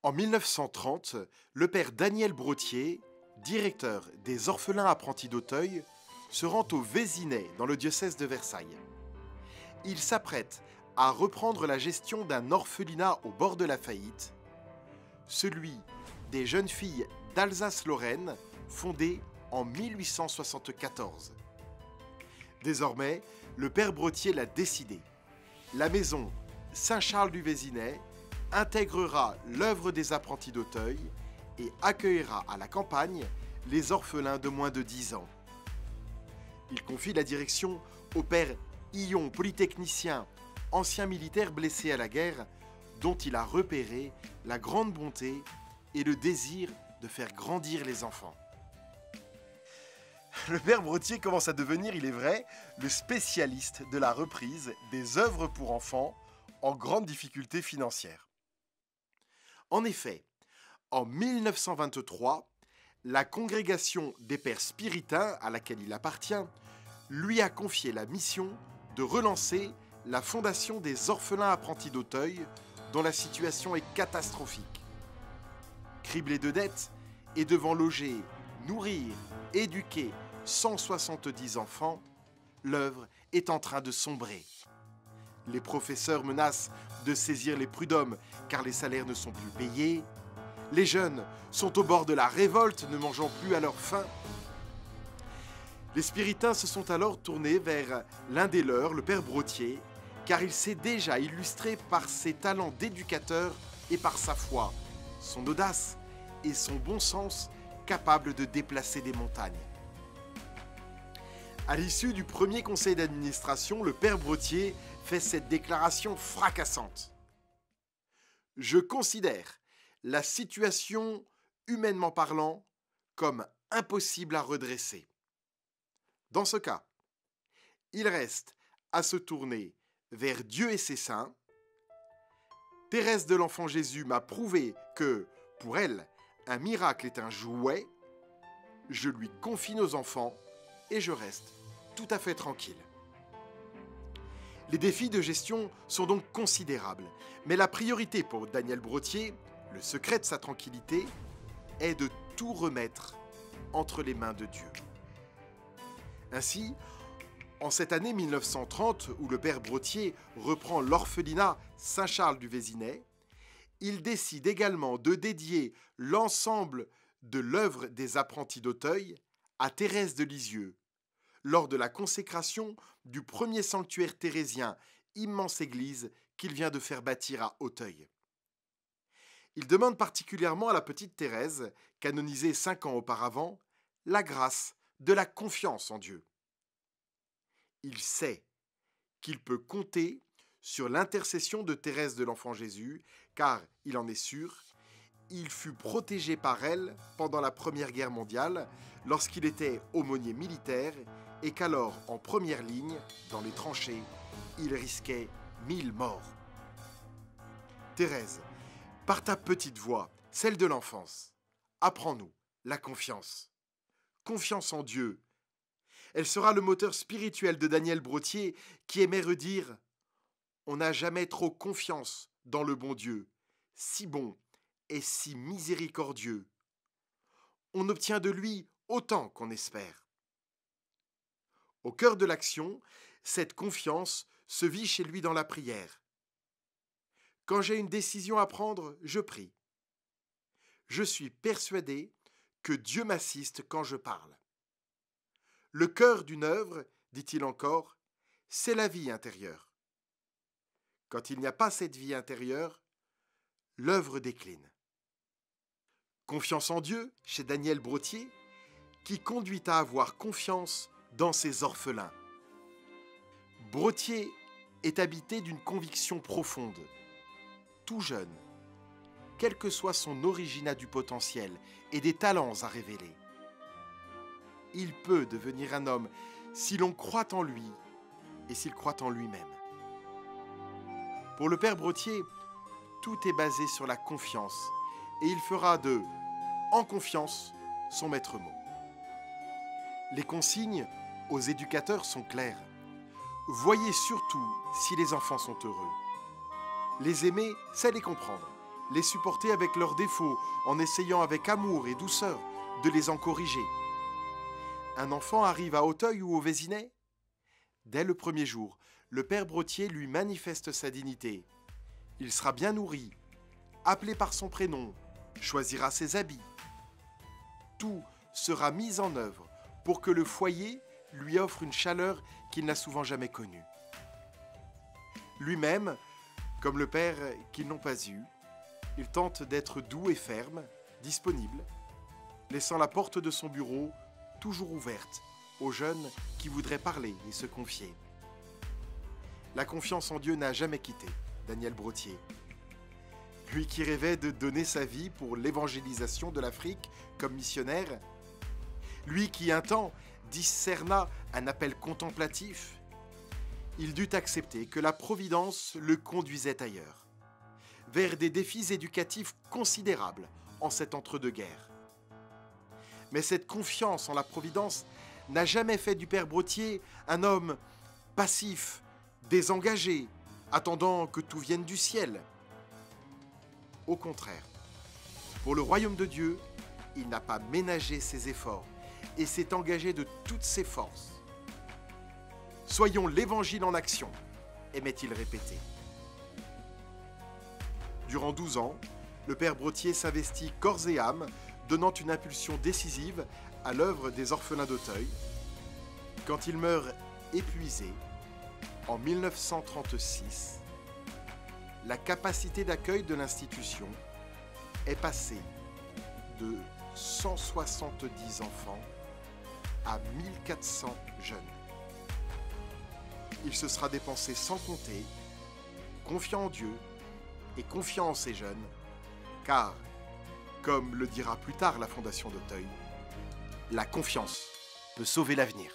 En 1930, le père Daniel Brottier, directeur des orphelins apprentis d'Auteuil, se rend au Vésinet, dans le diocèse de Versailles. Il s'apprête à reprendre la gestion d'un orphelinat au bord de la faillite, celui des jeunes filles d'Alsace-Lorraine, fondé en 1874. Désormais, le père Brottier l'a décidé. La maison Saint-Charles du Vésinet intégrera l'œuvre des apprentis d'Auteuil et accueillera à la campagne les orphelins de moins de 10 ans. Il confie la direction au père Illon, polytechnicien, ancien militaire blessé à la guerre, dont il a repéré la grande bonté et le désir de faire grandir les enfants. Le père Brottier commence à devenir, il est vrai, le spécialiste de la reprise des œuvres pour enfants en grande difficulté financière. En effet, en 1923, la congrégation des pères spiritains à laquelle il appartient lui a confié la mission de relancer la fondation des orphelins apprentis d'Auteuil, dont la situation est catastrophique. Criblé de dettes et devant loger, nourrir, éduquer 170 enfants, l'œuvre est en train de sombrer. Les professeurs menacent de saisir les prud'hommes car les salaires ne sont plus payés. Les jeunes sont au bord de la révolte, ne mangeant plus à leur faim. Les spiritains se sont alors tournés vers l'un des leurs, le père Brottier, car il s'est déjà illustré par ses talents d'éducateur et par sa foi, son audace et son bon sens capable de déplacer des montagnes. À l'issue du premier conseil d'administration, le père Brottier fait cette déclaration fracassante. « Je considère la situation, humainement parlant, comme impossible à redresser. Dans ce cas, il reste à se tourner vers Dieu et ses saints. Thérèse de l'Enfant Jésus m'a prouvé que, pour elle, un miracle est un jouet. Je lui confie nos enfants et je reste tout à fait tranquille. » Les défis de gestion sont donc considérables, mais la priorité pour Daniel Brottier, le secret de sa tranquillité, est de tout remettre entre les mains de Dieu. Ainsi, en cette année 1930, où le père Brottier reprend l'orphelinat Saint-Charles du Vésinet, il décide également de dédier l'ensemble de l'œuvre des apprentis d'Auteuil à Thérèse de Lisieux, lors de la consécration du premier sanctuaire thérésien, immense église qu'il vient de faire bâtir à Auteuil. Il demande particulièrement à la petite Thérèse, canonisée 5 ans auparavant, la grâce de la confiance en Dieu. Il sait qu'il peut compter sur l'intercession de Thérèse de l'Enfant Jésus, car, il en est sûr, il fut protégé par elle pendant la Première Guerre mondiale, lorsqu'il était aumônier militaire, et qu'alors, en première ligne, dans les tranchées, il risquait 1000 morts. Thérèse, par ta petite voix, celle de l'enfance, apprends-nous la confiance. Confiance en Dieu. Elle sera le moteur spirituel de Daniel Brottier, qui aimait redire « On n'a jamais trop confiance dans le bon Dieu, si bon et si miséricordieux. On obtient de lui autant qu'on espère. » Au cœur de l'action, cette confiance se vit chez lui dans la prière. Quand j'ai une décision à prendre, je prie. Je suis persuadé que Dieu m'assiste quand je parle. Le cœur d'une œuvre, dit-il encore, c'est la vie intérieure. Quand il n'y a pas cette vie intérieure, l'œuvre décline. Confiance en Dieu, chez Daniel Brottier, qui conduit à avoir confiance dans ses orphelins. Brottier est habité d'une conviction profonde. Tout jeune, quelle que soit son origine, a du potentiel et des talents à révéler. Il peut devenir un homme si l'on croit en lui et s'il croit en lui-même. Pour le père Brottier, tout est basé sur la confiance et il fera de « en confiance » son maître mot. Les consignes aux éducateurs sont claires. Voyez surtout si les enfants sont heureux. Les aimer, c'est les comprendre les supporter avec leurs défauts, en essayant avec amour et douceur de les en corriger. Un enfant arrive à Auteuil ou au Vésinet? Dès le premier jour, le père Brottier lui manifeste sa dignité. Il sera bien nourri, appelé par son prénom, choisira ses habits. Tout sera mis en œuvre pour que le foyer lui offre une chaleur qu'il n'a souvent jamais connue. Lui-même, comme le père qu'ils n'ont pas eu, il tente d'être doux et ferme, disponible, laissant la porte de son bureau toujours ouverte aux jeunes qui voudraient parler et se confier. La confiance en Dieu n'a jamais quitté Daniel Brottier. Lui qui rêvait de donner sa vie pour l'évangélisation de l'Afrique comme missionnaire, lui qui un temps discerna un appel contemplatif, il dut accepter que la providence le conduisait ailleurs, vers des défis éducatifs considérables en cet entre-deux-guerres. Mais cette confiance en la providence n'a jamais fait du père Brottier un homme passif, désengagé, attendant que tout vienne du ciel. Au contraire, pour le royaume de Dieu, il n'a pas ménagé ses efforts et s'est engagé de toutes ses forces. Soyons l'évangile en action, aimait-il répéter. Durant 12 ans, le père Brottier s'investit corps et âme, donnant une impulsion décisive à l'œuvre des orphelins d'Auteuil. Quand il meurt épuisé, en 1936, la capacité d'accueil de l'institution est passée de 170 enfants à 1400 jeunes. Il se sera dépensé sans compter, confiant en Dieu et confiant en ces jeunes, car, comme le dira plus tard la Fondation d'Auteuil, la confiance peut sauver l'avenir.